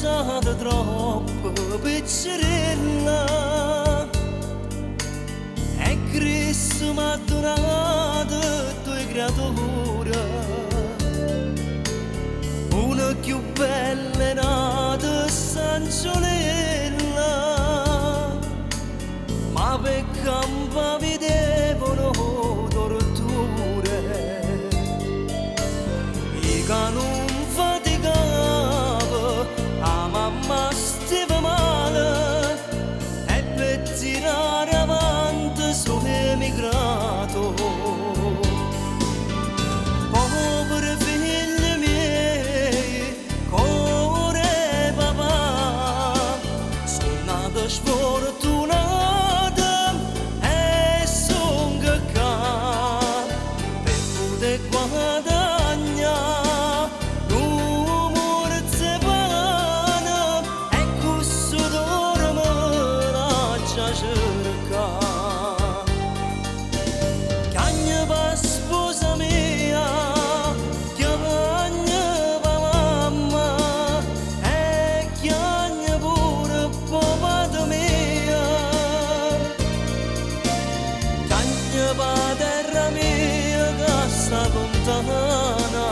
stata troppo piccerella e Cristo mi ha donato due creature, una più bella è nata Sancionella, ma per campo vi devono torture i che non faticava, a mamma stava male e per tirare avanti sono emigrato. Poveri figli miei, cuore papà, sono nata sfortunata e sono cacata per poter guadagnare l'umore di pane e questo dorme la già cercare. Chiagna pa sposa mia, chiagna pa mamma e chiagna pure papà mia. Chiagna pa terra mia che sta lontana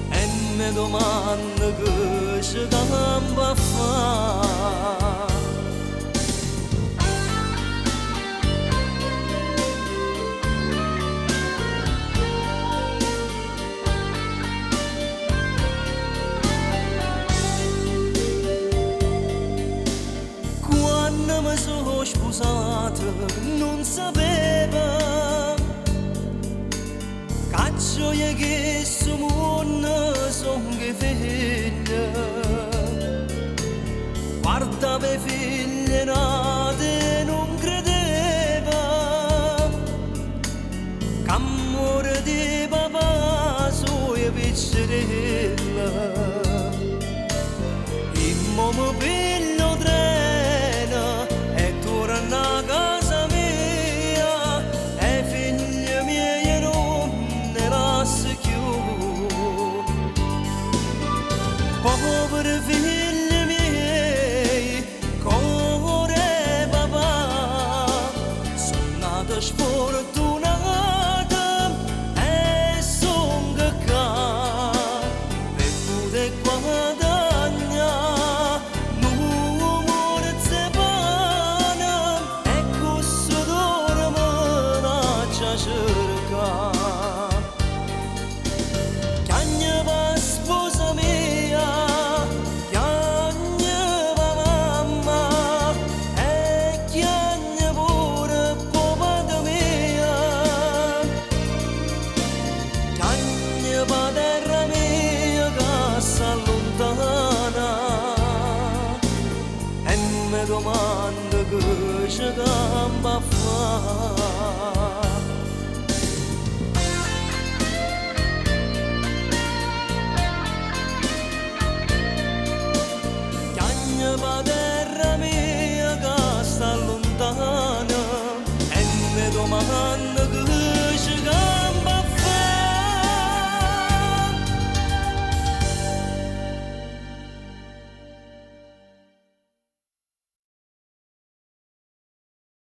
e mi domanda che ci campo a fare. Quando mi sono sposata non sapeva che gioia che questo mondo sono che figlia. Guardava i figli nati e non credeva che amore di papà sua piccerella. Il momo piglio treno e torna a casa mia e figli miei non ne lascio più. Poveri figli miei, cuore papà, sono nata sfortunata e sono cacata per poter guadagnare l'umore di pane e questo dorme la già cercare. Chiagna pa sposa mia, chiagna pa mamma e chiagna pure papà mia. Chiagna pa terra mia che sta lontana e mi domanda che ci campo a fare. Chiagna pa terra